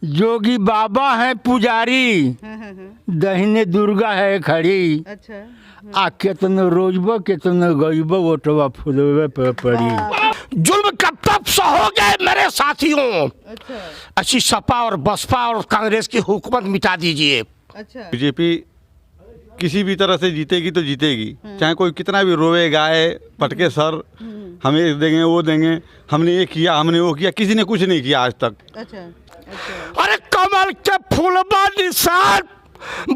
जोगी बाबा है पुजारी, दहिने दुर्गा है खड़ी। अच्छा। आ कितने रोजबो कितने गईबो वोटवा फुलवे पे पड़ी। जुल्म कब तक सहोगे मेरे साथियों? अच्छा। अच्छी सपा और बसपा और कांग्रेस की हुकूमत मिटा दीजिए। अच्छा। बीजेपी किसी भी तरह से जीतेगी तो जीतेगी, चाहे कोई कितना भी रोवे गाए पटके सर हमें देंगे वो देंगे, हमने ये किया हमने वो किया, किसी ने कुछ नहीं किया आज तक। अच्छा। अच्छा। अरे कमल के फूलबा निशान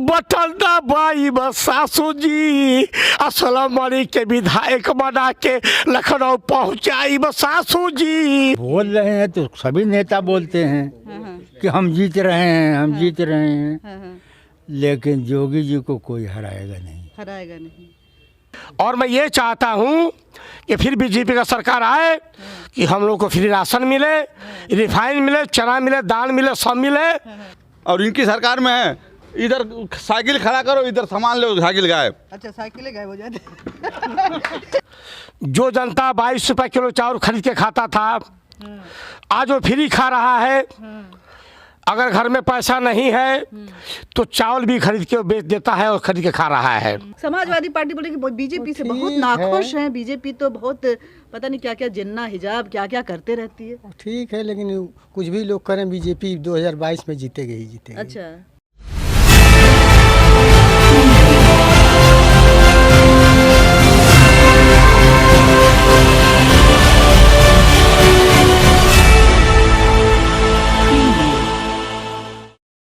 बटलदा बाई बस सासू जी असलम के विधायक बना के लखनऊ पहुंचाई बस सासू जी। बोल रहे हैं तो सभी नेता बोलते हैं कि हम जीत रहे हैं, हम जीत रहे हैं, लेकिन जोगी जी को कोई हराएगा नहीं। और मैं ये चाहता हूँ कि फिर बीजेपी का सरकार आए कि हम लोग को फ्री राशन मिले, रिफाइन मिले, चना मिले, दाल मिले, सब मिले। और इनकी सरकार में है इधर साइकिल खड़ा करो, इधर सामान लो, साइकिल गायब। अच्छा, साइकिलें गायब हो जाते। जो जनता 22 रुपये किलो चावल खरीद के खाता था आज वो फ्री खा रहा है। अगर घर में पैसा नहीं है तो चावल भी खरीद के बेच देता है और खरीद के खा रहा है। समाजवादी पार्टी बोले कि बीजेपी से बहुत नाखुश हैं, बीजेपी तो बहुत पता नहीं क्या क्या जिन्ना हिजाब क्या क्या करते रहती है। ठीक है, लेकिन कुछ भी लोग करें बीजेपी 2022 में जीतेगी ही जीतेगी। अच्छा।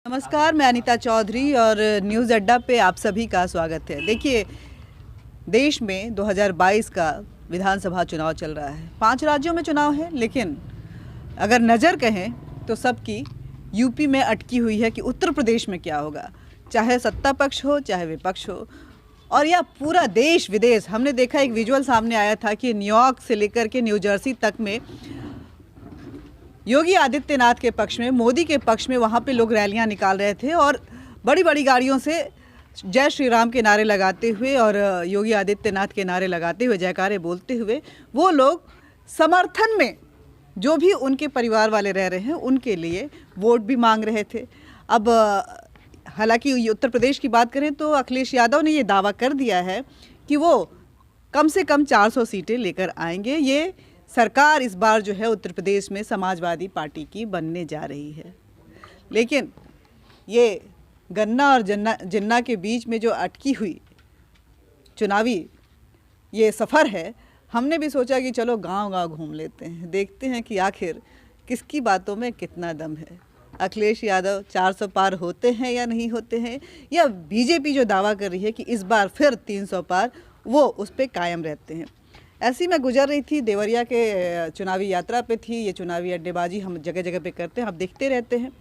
नमस्कार, मैं अनीता चौधरी और न्यूज़ अड्डा पे आप सभी का स्वागत है। देखिए, देश में 2022 का विधानसभा चुनाव चल रहा है। 5 राज्यों में चुनाव है, लेकिन अगर नज़र कहें तो सबकी यूपी में अटकी हुई है कि उत्तर प्रदेश में क्या होगा, चाहे सत्ता पक्ष हो चाहे विपक्ष हो, और यह पूरा देश विदेश। हमने देखा एक विजुअल सामने आया था कि न्यूयॉर्क से लेकर के न्यू जर्सी तक में योगी आदित्यनाथ के पक्ष में, मोदी के पक्ष में वहाँ पे लोग रैलियाँ निकाल रहे थे और बड़ी बड़ी गाड़ियों से जय श्री राम के नारे लगाते हुए और योगी आदित्यनाथ के नारे लगाते हुए, जयकारे बोलते हुए वो लोग समर्थन में जो भी उनके परिवार वाले रह रहे हैं उनके लिए वोट भी मांग रहे थे। अब हालांकि उत्तर प्रदेश की बात करें तो अखिलेश यादव ने ये दावा कर दिया है कि वो कम से कम 400 सीटें लेकर आएंगे। ये सरकार इस बार जो है उत्तर प्रदेश में समाजवादी पार्टी की बनने जा रही है। लेकिन ये गन्ना और जिन्ना के बीच में जो अटकी हुई चुनावी ये सफ़र है, हमने भी सोचा कि चलो गांव-गांव घूम लेते हैं, देखते हैं कि आखिर किसकी बातों में कितना दम है। अखिलेश यादव 400 पार होते हैं या नहीं होते हैं, या बीजेपी जो दावा कर रही है कि इस बार फिर 300 पार, वो उस पर कायम रहते हैं। ऐसी मैं गुजर रही थी, देवरिया के चुनावी यात्रा पे थी। ये चुनावी अड्डेबाजी हम जगह जगह पे करते हैं, आप देखते रहते हैं।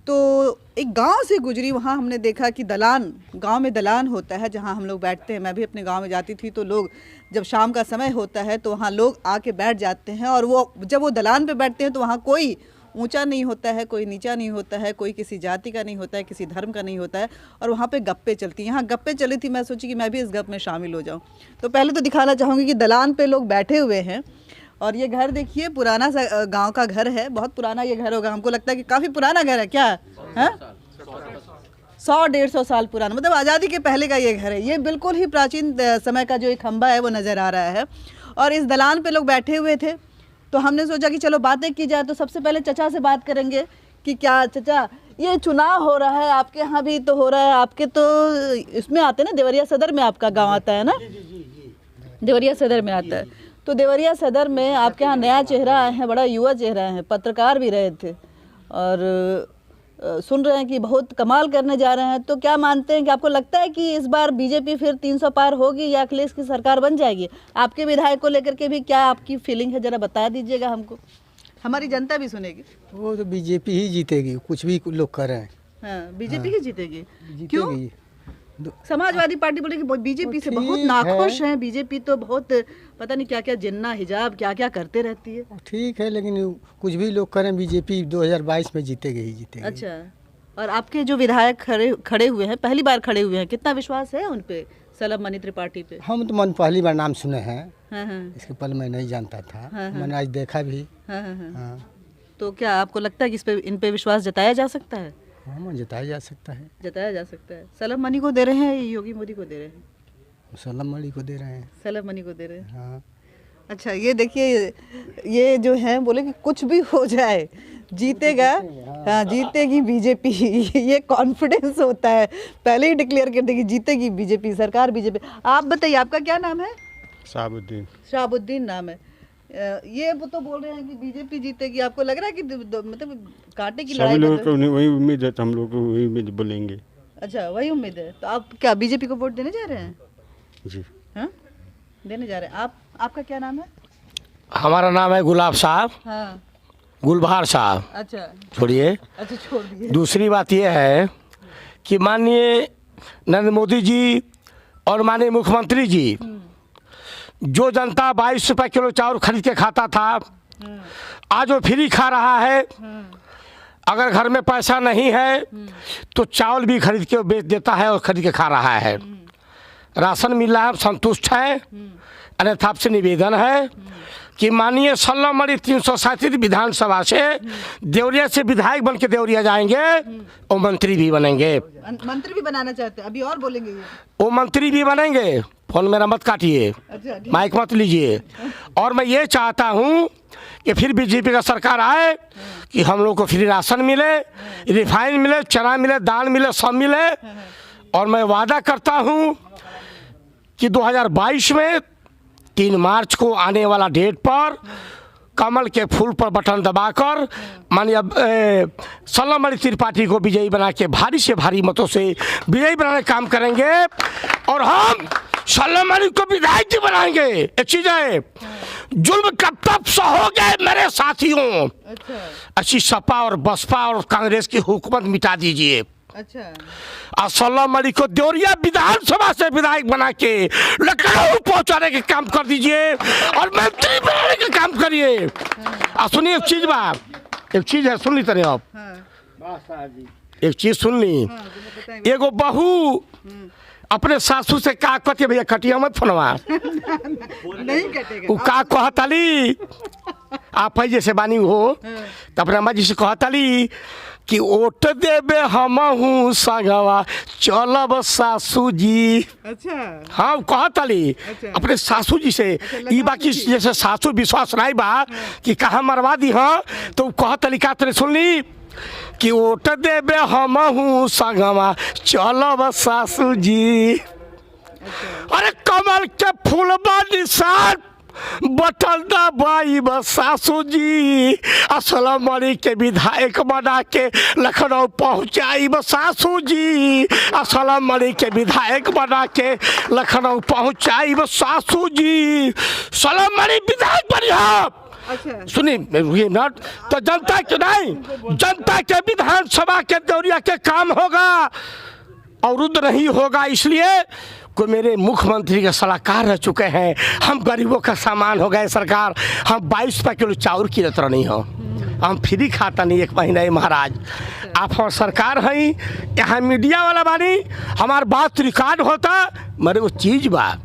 तो एक गांव से गुजरी, वहाँ हमने देखा कि दलान, गांव में दलान होता है जहां हम लोग बैठते हैं। मैं भी अपने गांव में जाती थी तो लोग जब शाम का समय होता है तो वहाँ लोग आके बैठ जाते हैं, और वो जब वो दलान पे बैठते हैं तो वहाँ कोई ऊंचा नहीं होता है, कोई नीचा नहीं होता है, कोई किसी जाति का नहीं होता है, किसी धर्म का नहीं होता है, और वहाँ पे गप्पे चलती हैं। यहाँ गप्पे चली थी, मैं सोची कि मैं भी इस गप में शामिल हो जाऊँ। तो पहले तो दिखाना चाहूँगी कि दलान पे लोग बैठे हुए हैं, और ये घर देखिए, पुराना सा गांव का घर है। बहुत पुराना ये घर होगा, हमको लगता है कि काफ़ी पुराना घर है। क्या है? 100-150 साल पुराना, मतलब आज़ादी के पहले का ये घर है। ये बिल्कुल ही प्राचीन समय का जो एक खंबा है वो नज़र आ रहा है, और इस दलान पे लोग बैठे हुए थे। तो हमने सोचा कि चलो बातें की जाए। तो सबसे पहले चचा से बात करेंगे कि क्या चचा, ये चुनाव हो रहा है, आपके यहाँ भी तो हो रहा है, आपके तो इसमें आते हैं ना, देवरिया सदर में आपका गांव आता है ना? देवरिया सदर में आता है। तो देवरिया सदर में आपके यहाँ नया चेहरा आए हैं, बड़ा युवा चेहरा है, पत्रकार भी रहे थे, और सुन रहे हैं कि बहुत कमाल करने जा रहे हैं। तो क्या मानते हैं कि आपको लगता है कि इस बार बीजेपी फिर 300 पार होगी या अखिलेश की सरकार बन जाएगी? आपके विधायक को लेकर के भी क्या आपकी फीलिंग है, जरा बता दीजिएगा हमको, हमारी जनता भी सुनेगी। वो तो बीजेपी ही जीतेगी, कुछ भी लोग करें। हाँ, बीजेपी ही जीतेगी। जीतेगी। क्यों? समाजवादी पार्टी बोले कि बीजेपी से बहुत नाखुश हैं, बीजेपी तो बहुत पता नहीं क्या क्या जिन्ना हिजाब क्या क्या करते रहती है। ठीक है, लेकिन कुछ भी लोग करें बीजेपी 2022 में जीतेगी ही जीतेगी। अच्छा, और आपके जो विधायक खड़े हुए हैं, पहली बार खड़े हुए हैं, कितना विश्वास है उन पे, सलभ मनी त्रिपाठी पे? हम तो पहली बार नाम सुने हैं। हाँ हाँ। इसके पहले मैं नहीं जानता था। हाँ। मैंने आज देखा भी। हाँ हाँ हाँ। हाँ। तो क्या आपको लगता है कि इन पे विश्वास जताया जा सकता है? हाँ, जताया जा सकता है। जताया जा सकता है। सलाम मनी को दे रहे हैं या योगी मोदी को दे रहे हैं? सलाम मणि को दे रहे हैं। सलाम मनी को दे रहे हैं। हाँ, अच्छा, ये देखिए, ये जो है बोले कि कुछ भी हो जाए जीतेगा, हाँ जीतेगी बीजेपी। ये कॉन्फिडेंस होता है, पहले ही डिक्लेयर कर देगी जीतेगी बीजेपी, सरकार बीजेपी। आप बताइए, आपका क्या नाम है? शाहबुद्दीन। शाहबुद्दीन नाम है। ये वो तो बोल रहे हैं कि बीजेपी जीतेगी। आपको लग रहा है कि मतलब कांटे की लड़ाई? सभी लोगों को वही उम्मीद है, तो हम लोग को वही उम्मीद बोलेंगे। अच्छा, वही उम्मीद है। तो आप क्या बीजेपी को वोट देने जा रहे हैं? जी हाँ, देने जा रहे हैं। आपका क्या नाम है? हमारा नाम है गुलाब साहब, हाँ, गुलबहार साहब। अच्छा छोड़िए, अच्छा, छोड़ दिए। दूसरी बात यह है कि माननीय नरेंद्र मोदी जी और माननीय मुख्यमंत्री जी, जो जनता 22 रुपये किलो चावल खरीद के खाता था, आज वो फ्री खा रहा है। अगर घर में पैसा नहीं है तो चावल भी खरीद के बेच देता है और खरीद के खा रहा है। राशन मिल रहा है, संतुष्ट है। अन्यथा आपसे निवेदन है कि माननीय सल्लम मणि 337 विधानसभा से देवरिया से विधायक बन के देवरिया जाएंगे और मंत्री भी बनेंगे। मंत्री भी बनाना चाहते हैं? अभी और बोलेंगे ये? वो मंत्री भी बनेंगे। फोन मेरा मत काटिए, अच्छा, माइक मत लीजिए। और मैं ये चाहता हूँ कि फिर बीजेपी का सरकार आए कि हम लोग को फ्री राशन मिले, रिफाइन मिले, चना मिले, दाल मिले, सब मिले। और मैं वादा करता हूँ कि 2022 में 3 मार्च को आने वाला डेट पर कमल के फूल पर बटन दबाकर माननीय सल्लम मणि त्रिपाठी को विजयी बना के भारी से भारी मतों से विजयी बनाने का काम करेंगे। और हम सल्लम मणि को विधायक जी बनाएंगे। एक चीज है, जुल्म कब तक सहोगे मेरे साथियों? अच्छा, अच्छी सपा और बसपा और कांग्रेस की हुकूमत मिटा दीजिए। अच्छा, और सल्लम मणि को देवरिया विधानसभा से विधायक बना के लखनऊ पहुंचाने के काम कर दीजिए और मंत्री बनाने का काम करिए। और सुनिए, एक चीज है, सुन ली तरह आप। एक चीज सुन ली। एगो बहू अपने सासू से का कहती, भैया कटिया मत फोनवा, नहीं कटेगा। वो का कहताली, आप ही जैसे बानी हो तो अपने अम्मा जी से कहताली कि ओट देबे हमहू संगवा चलब सासू जी। अच्छा, हाँ कहताली अपने सासू जी से। ई बाकी जैसे सासू विश्वास नहीं बा कि कहाँ मरवा दी, हाँ तो कहताली का तेरे सुन ली कि ओट देबे हमहू संगवा चलब सासू जी। अरे कमल के फूलबा निशान बटन दबाई सासू जी, सल्लम मणि के विधायक बना के लखनऊ पहुंचाई सासू जी, सल्लम मणि के विधायक बना के लखनऊ पहुंचाई सासू जी। सल्लम मणि विधायक बनिया। अच्छा, सुनिए नट, तो जनता के नहीं, जनता के विधानसभा के देवरिया के काम होगा, अवरुद्ध नहीं होगा। इसलिए को मेरे मुख्यमंत्री के सलाहकार रह चुके हैं। हम गरीबों का सामान हो गए सरकार। हम 22 रुपये किलो चावल की तरह नहीं हो, हम फ्री खाता नहीं 1 महीना है महाराज। आप और सरकार हैं, यहाँ मीडिया वाला बानी, हमार बात रिकॉर्ड होता। मेरे वो चीज़ बा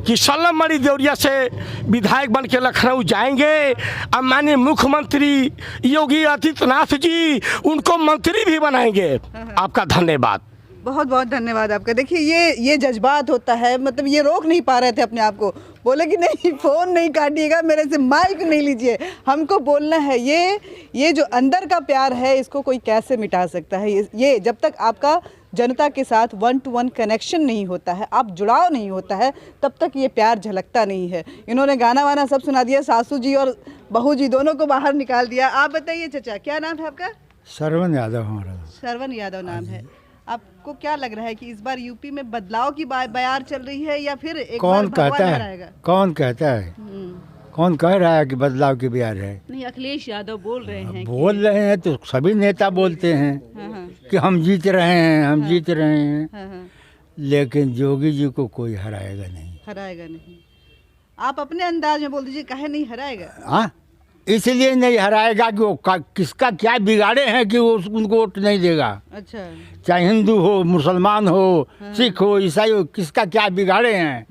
कि सल्लम मणि देवरिया से विधायक बन के लखनऊ जाएंगे। अब माननीय मुख्यमंत्री योगी आदित्यनाथ जी उनको मंत्री भी बनाएंगे। आपका धन्यवाद, बहुत बहुत धन्यवाद आपका। देखिए, ये जज्बात होता है, मतलब ये रोक नहीं पा रहे थे अपने आप को, बोले कि नहीं फ़ोन नहीं काटिएगा, मेरे से माइक नहीं लीजिए, हमको बोलना है। ये जो अंदर का प्यार है, इसको कोई कैसे मिटा सकता है? ये जब तक आपका जनता के साथ 1-to-1 कनेक्शन नहीं होता है, आप जुड़ाव नहीं होता है, तब तक ये प्यार झलकता नहीं है। इन्होंने गाना वाना सब सुना दिया, सासू जी और बहू जी दोनों को बाहर निकाल दिया। आप बताइए चाचा, क्या नाम है आपका? श्रवण यादव हमारा। श्रवण यादव नाम है। आपको क्या लग रहा है कि इस बार यूपी में बदलाव की बयार चल रही है या फिर एक कौन बार कहता भगवा है? लहराएगा? कौन कहता है? कौन कह रहा है कि बदलाव की बिहार है? नहीं, अखिलेश यादव बोल रहे हैं। बोल रहे हैं तो सभी नेता बोलते हैं कि हम जीत रहे हैं, हम जीत रहे हैं। लेकिन योगी जी को कोई हराएगा नहीं। हराएगा नहीं। आप अपने अंदाज में बोल दीजिए, काहे नहीं हराएगा? हाँ, इसलिए नहीं हराएगा कि वो किसका क्या बिगाड़े हैं कि वो उनको वोट नहीं देगा। अच्छा, चाहे हिंदू हो, मुसलमान हो, सिख हो, ईसाई हो, किसका क्या बिगाड़े हैं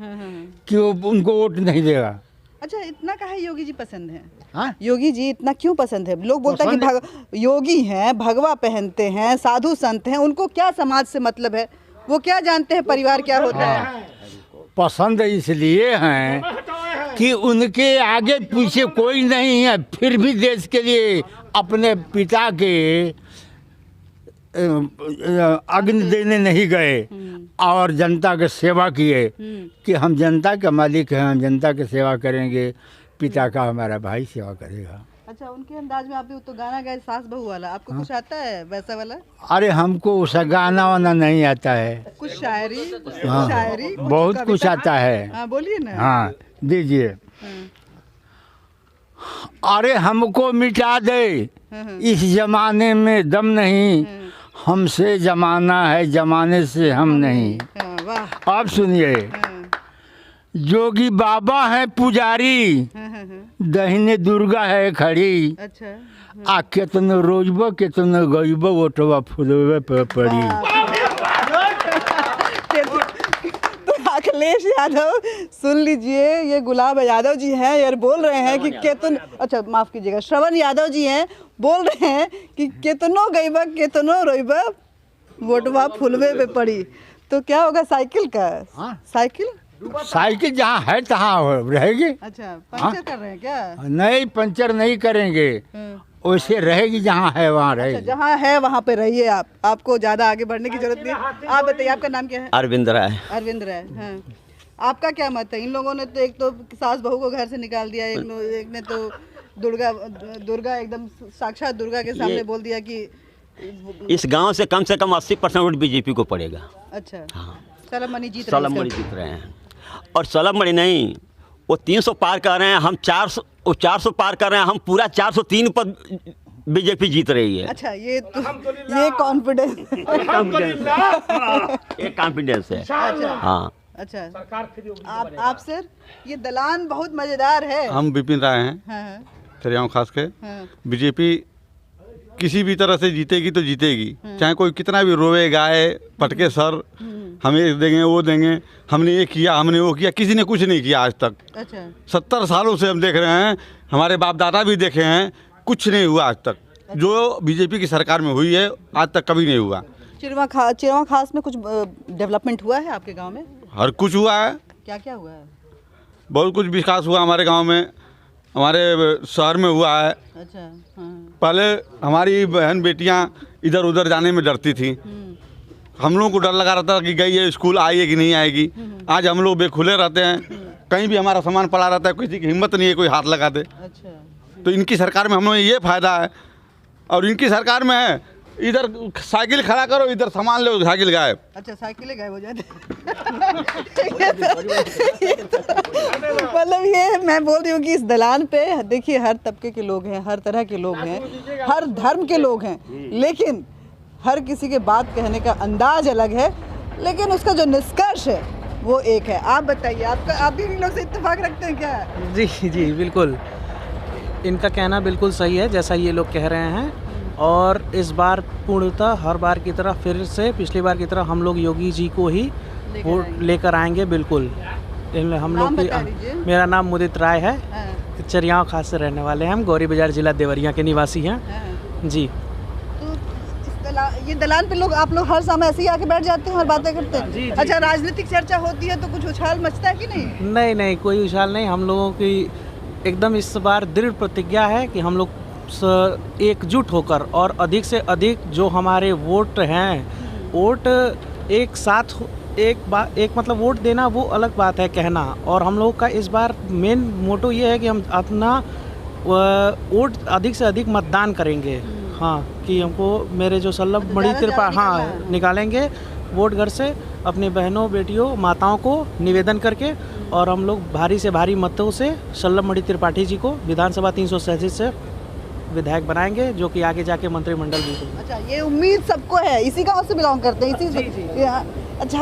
कि वो उनको वोट नहीं देगा। अच्छा, इतना काहे योगी जी पसंद है? हाँ? योगी जी इतना क्यों पसंद है? लोग बोलते हैं कि योगी हैं, भगवा पहनते हैं, साधु संत हैं, उनको क्या समाज से मतलब है? वो क्या जानते हैं परिवार क्या होता है? पसंद इसलिए हैं कि उनके आगे पीछे कोई नहीं है, फिर भी देश के लिए अपने पिता के अग्नि देने नहीं गए और जनता की सेवा किए कि हम जनता के मालिक हैं, हम जनता की सेवा करेंगे, पिता का हमारा भाई सेवा करेगा। अच्छा, उनके अंदाज में आप भी तो गाना गाए सास बहू वाला, आपको कुछ आता है वैसा वाला? अरे हमको उस गाना वाना नहीं आता है। कुछ शायरी, हाँ, शायरी बहुत कविता? कुछ आता है। हाँ बोलिए ना। हाँ दीजिए। हाँ, अरे हमको मिटा दे, इस जमाने में दम नहीं, हमसे जमाना है, जमाने से हम नहीं। हाँ, वाह। आप सुनिए, हाँ, जोगी बाबा है पुजारी, हाँ, हाँ, हाँ, दहिने दुर्गा है खड़ी, अच्छा। आ केतनो रोजबो केतनो गईबो ओटवा फुलवे पे पड़ी। तो अखिलेश यादव सुन लीजिए, ये गुलाब यादव जी हैं, यार बोल रहे हैं कि केतन, अच्छा माफ कीजिएगा, श्रवण यादव जी हैं, बोल रहे हैं कि केतनो गईबा केतनो रोईबा वोटवा फुलवे पे पड़ी। तो क्या होगा साइकिल का? हाँ? साइकिल साइकिल जहाँ है तहाँ रहेगी। अच्छा, पंचर कर रहे हैं क्या? नहीं, पंचर नहीं करेंगे, हाँ। वैसे रहेगी जहाँ है वहाँ अच्छा, रहेगी। जहाँ है वहाँ पे रहिए आप, आपको ज़्यादा आगे बढ़ने की जरूरत नहीं है। आप बताइए, आपका नाम क्या है? अरविंद राय। अरविंद राय। हाँ, आपका क्या मत है? इन लोगों ने तो एक तो सास बहू को घर से निकाल दिया, एक ने तो दुर्गा एकदम साक्षात दुर्गा के सामने बोल दिया कि इस गांव से कम 80% वोट बीजेपी को पड़ेगा। अच्छा, हाँ, सलम जीत रहे हैं सलम मणि इसका। जीत रहे हैं, और सलम मणि नहीं, वो 300 पार कर रहे हैं, हम 400 पार कर रहे हैं, हम पूरा 403 पर बीजेपी जीत रही है। अच्छा, ये कॉन्फिडेंस एक कॉन्फिडेंस है। अच्छा, हाँ, अच्छा। आप सर, ये दलान बहुत मजेदार है। हम विपिन राय हैं, हाँ, ठरियाव खास के। हाँ, बीजेपी किसी भी तरह से जीतेगी तो जीतेगी, चाहे कोई कितना भी रोवे गाए पटके सर, हमें देंगे वो देंगे, हमने ये किया हमने वो किया, किसी ने कुछ नहीं किया आज तक। अच्छा, 70 सालों से हम देख रहे हैं, हमारे बाप दादा भी देखे हैं, कुछ नहीं हुआ आज तक। जो बीजेपी की सरकार में हुई है आज तक कभी नहीं हुआ। चिरवा खास में कुछ डेवलपमेंट हुआ है आपके गांव में? हर कुछ हुआ है, क्या क्या हुआ है? बहुत कुछ विकास हुआ हमारे गांव में, हमारे शहर में हुआ है। अच्छा, हाँ, पहले हमारी बहन बेटियां इधर उधर जाने में डरती थी, हम लोगों को डर लगा रहता था कि गई है स्कूल, आई है कि नहीं आएगी। आज हम लोग बेखुले रहते हैं, कहीं भी हमारा सामान पड़ा रहता है, किसी की हिम्मत नहीं है कोई हाथ लगा दे। अच्छा, तो इनकी सरकार में हम लोग ये फ़ायदा है, और इनकी सरकार में है इधर साइकिल खड़ा करो, इधर सामान लो, साइकिल गायब। अच्छा, साइकिलें गायब हो जाते मतलब ये मैं बोल रही हूँ कि इस दलान पे देखिए हर तबके के लोग हैं, हर तरह के लोग हैं, हर धर्म के लोग हैं, लेकिन हर किसी के बात कहने का अंदाज अलग है, लेकिन उसका जो निष्कर्ष है वो एक है। आप बताइए, आप भी इन लोग से इत्तेफाक रखते हैं क्या? जी जी बिल्कुल, इनका कहना बिल्कुल सही है जैसा ये लोग कह रहे हैं, और इस बार पूर्णतः हर बार की तरह फिर से पिछली बार की तरह हम लोग योगी जी को ही वोट लेकर आएंगे। बिल्कुल, हम लोग बता दीजिए। की मेरा नाम मुदित राय है, हाँ, चरियाव खास से रहने वाले हैं, हम गौरी बाजार जिला देवरिया के निवासी हैं। हाँ। जी, तो ये दलान पे लोग, आप लोग हर समय ऐसे ही आके बैठ जाते हैं और बातें करते हैं? जी। अच्छा, राजनीतिक चर्चा होती है तो कुछ उछाल मचता है कि नहीं? नहीं नहीं, कोई उछाल नहीं, हम लोगों की एकदम इस बार दृढ़ प्रतिज्ञा है कि हम लोग एकजुट होकर और अधिक से अधिक जो हमारे वोट हैं, वोट एक साथ एक मतलब वोट देना वो अलग बात है कहना, और हम लोग का इस बार मेन मोटो ये है कि हम अपना वोट अधिक से अधिक मतदान करेंगे। हाँ, कि हमको मेरे जो सल्लभ मणि त्रिपाठी, हाँ, निकालेंगे वोट घर से अपनी बहनों बेटियों माताओं को निवेदन करके, और हम लोग भारी से भारी मतों से सल्लभ मणि त्रिपाठी जी को विधानसभा 337 से विधायक बनाएंगे, जो कि आगे जाके मंत्रिमंडल भी होगा। अच्छा, ये उम्मीद सबको है, इसी गांव से बिलोंग करते हैं, इसी से। अच्छा,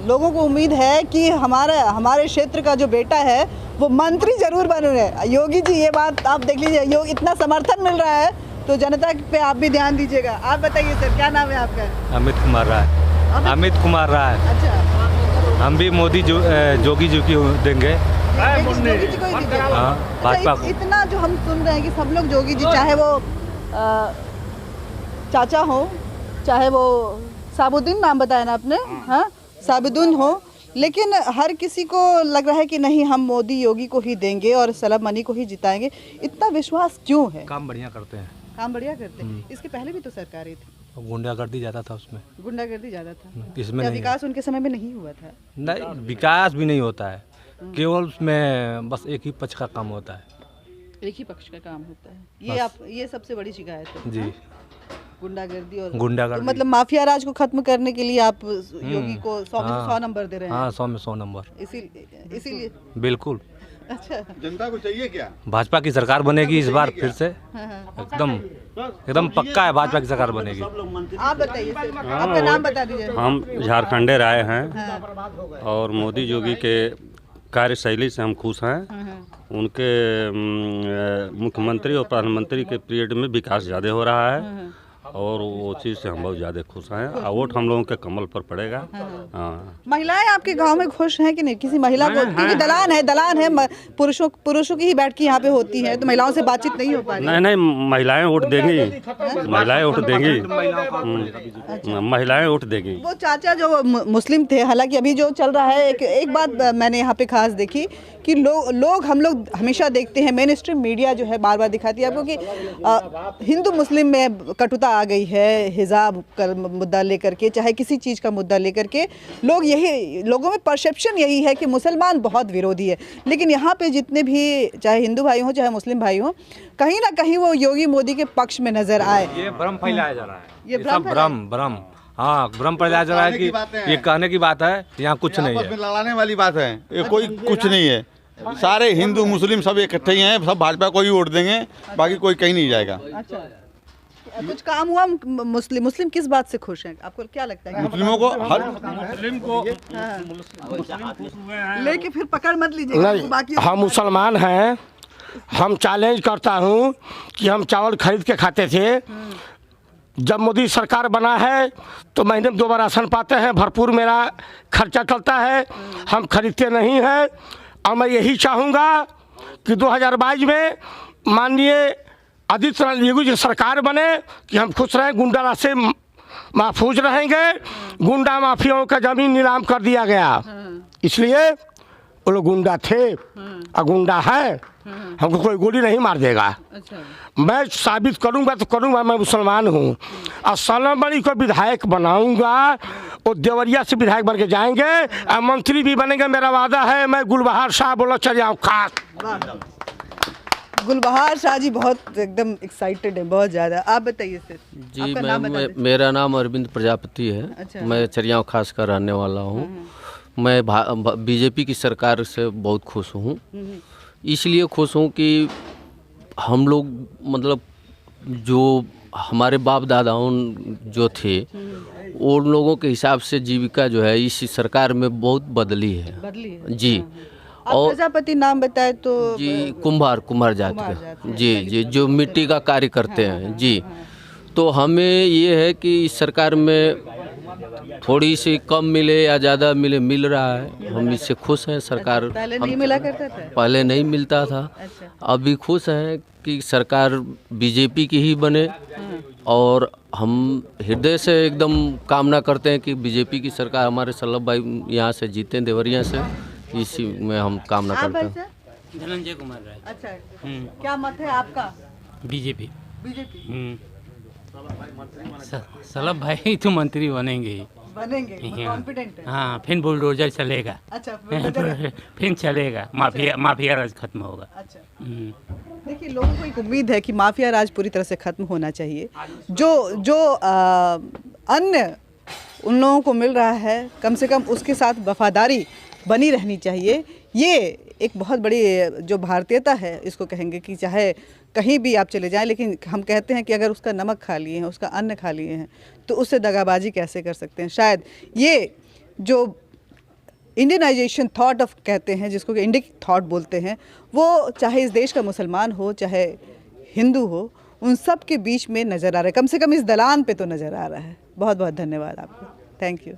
लोगों को उम्मीद है कि हमारे क्षेत्र का जो बेटा है वो मंत्री जरूर बन रहे हैं। योगी जी, ये बात आप देख लीजिए, इतना समर्थन मिल रहा है तो जनता पे आप भी ध्यान दीजिएगा। आप बताइए सर, क्या नाम है आपका? अमित कुमार राय। अमित कुमार राय। अच्छा, हम भी मोदी जोगी जी की देंगे। जोगी जी को ही दीजिए। भाजपा अच्छा, इतना जो हम सुन रहे हैं कि सब लोग जोगी जी, चाहे वो चाचा हो, चाहे वो साबुद्दीन नाम बताया ना आपने, हाँ साबुद्दीन हो, लेकिन हर किसी को लग रहा है कि नहीं हम मोदी योगी को ही देंगे और सलाम मनी को ही जिताएंगे। इतना विश्वास क्यों है? काम बढ़िया करते हैं, काम बढ़िया करते हैं। इसके पहले भी तो सरकारें थी, गुंडागर्दी ज़्यादा था उसमें, गुंडागर्दी ज़्यादा था। इसमें क्या नहीं विकास उनके समय में नहीं हुआ था? नहीं, विकास भी नहीं होता है, केवल उसमें बस एक ही पक्ष का काम होता है। एक ही पक्ष का काम होता है, ये सबसे बड़ी शिकायत है। जी, हाँ? गुंडागर्दी और गुंडागर्दी। तो मतलब माफिया राज को खत्म करने के लिए आप योगी को 100 में 100 नंबर दे रहे हैं। हाँ, 100 में 100 नंबर, इसीलिए बिल्कुल। अच्छा, जनता को चाहिए क्या? भाजपा की सरकार बनेगी इस बार फिर से, हाँ, हाँ। एकदम पक्का है भाजपा की सरकार बनेगी। आप बताइए सर, आपका नाम बता दीजिए। हम झारखंडे आए हैं हाँ, और मोदी योगी के कार्यशैली से हम खुश हैं। उनके मुख्यमंत्री और प्रधानमंत्री के पीरियड में विकास ज़्यादा हो रहा है और वो चीज़ से हम बहुत ज़्यादा खुश हैं और वोट हम लोगों के कमल पर पड़ेगा। हाँ, महिलाएं आपके गांव में खुश हैं कि नहीं? किसी महिला को, क्योंकि दलान है पुरुषों की ही बैठकी यहाँ पे होती है, तो महिलाओं से बातचीत नहीं हो पा रही। नहीं, महिलाएं वोट देंगी, महिलाएं वोट देंगी, महिलाएं वोट देंगी। वो चाचा जो मुस्लिम थे, हालांकि अभी जो चल रहा है, एक बात मैंने यहाँ पे खास देखी कि हम लोग हमेशा देखते हैं, मेन स्ट्रीम मीडिया जो है बार बार दिखाती है आपको कि हिंदू मुस्लिम में कटुता आ गई है, हिजाब का मुद्दा लेकर के, चाहे किसी चीज़ का मुद्दा लेकर के, लोगों में परसेप्शन यही है कि मुसलमान बहुत विरोधी है। लेकिन यहाँ पे जितने भी चाहे हिंदू भाई हों चाहे मुस्लिम भाई हों, कहीं ना कहीं वो योगी मोदी के पक्ष में नजर आए। ये भ्रम फैलाया जा रहा है, ये भ्रम, हाँ भ्रम फैलाया जा रहा है कि ये कहने की बात है, यहाँ कुछ नहीं है, लड़ाने वाली बात है, ये कोई कुछ नहीं है। सारे हिंदू मुस्लिम सब इकट्ठे ही हैं, सब भाजपा को ही वोट देंगे, बाकी कोई कहीं नहीं जाएगा। अच्छा, कुछ काम हुआ? मुस्लिम किस बात से खुश हैं? आपको क्या लगता है? मुस्लिमों को हर लेके फिर पकड़ मत लीजिएगा। नहीं, बाकी हम मुसलमान हैं, हम चैलेंज करता हूँ कि हम चावल खरीद के खाते थे, जब मोदी सरकार बना है तो महीने में 2 बार राशन पाते हैं, भरपूर मेरा खर्चा चलता है, हम खरीदते नहीं हैं। और मैं यही चाहूँगा कि 2022 में माननीय आदित्यनाथ योगी जी सरकार बने कि हम खुश रहें, गुंडा राज से महफूज रहेंगे। गुंडा माफियाओं का ज़मीन नीलाम कर दिया गया, इसलिए वो लोग गुंडा थे और गुंडा है, हमको कोई गोली नहीं मार देगा। अच्छा, मैं साबित करूंगा तो करूंगा, मैं मुसलमान हूँ और सलाम मनी को विधायक बनाऊंगा, वो देवरिया से विधायक बन के जाएंगे और मंत्री भी बनेंगे, मेरा वादा है। मैं गुलबहार शाह बोला चल जाऊँ खास। गुलबहार शाह जी बहुत एकदम एक्साइटेड है, बहुत ज़्यादा। आप बताइए सर। जी, आपका नाम बता दीजिए। मेरा नाम अरविंद प्रजापति है। अच्छा। मैं चरियाव खास का रहने वाला हूँ। मैं बीजेपी की सरकार से बहुत खुश हूँ। इसलिए खुश हूँ कि हम लोग मतलब जो हमारे बाप दादाओं जो थे उन लोगों के हिसाब से जीविका जो है इस सरकार में बहुत बदली है। जी। आप प्रजापति नाम बताए तो? जी, कुम्हार जात के। जी, जो मिट्टी का कार्य करते हैं। जी, तो हमें ये है कि इस सरकार में थोड़ी सी कम मिले या ज़्यादा मिले, मिल रहा है, हम इससे खुश हैं। सरकार पहले नहीं मिला करता था? पहले नहीं मिलता था। अच्छा। अभी खुश हैं कि सरकार बीजेपी की ही बने और हम हृदय से एकदम कामना करते हैं कि बीजेपी की सरकार हमारे सल्लभ भाई यहाँ से जीते, देवरिया से, इसी में हम कामना करते हैं। धनंजय कुमार राय। अच्छा, क्या मत है आपका? बीजेपी। बीजेपी सलभ भाई तो मंत्री बनेंगे ही, बनेंगे, कॉन्फिडेंट है। हाँ, फिर बुलडोजर चलेगा। अच्छा, फिर चलेगा, माफिया राज खत्म होगा। अच्छा, देखिए लोगों को एक उम्मीद है कि माफिया राज पूरी तरह से खत्म होना चाहिए। जो अन्य उन लोगों को मिल रहा है, कम से कम उसके साथ वफादारी बनी रहनी चाहिए। ये एक बहुत बड़ी जो भारतीयता है, इसको कहेंगे कि चाहे कहीं भी आप चले जाएं, लेकिन हम कहते हैं कि अगर उसका नमक खा लिए हैं, उसका अन्न खा लिए हैं, तो उससे दगाबाजी कैसे कर सकते हैं। शायद ये जो इंडियनाइजेशन थॉट ऑफ कहते हैं, जिसको कि इंडिक थॉट बोलते हैं, वो चाहे इस देश का मुसलमान हो चाहे हिंदू हो, उन सब के बीच में नज़र आ रहा है। कम से कम इस दलान पे तो नज़र आ रहा है। बहुत बहुत धन्यवाद आपको। Thank you.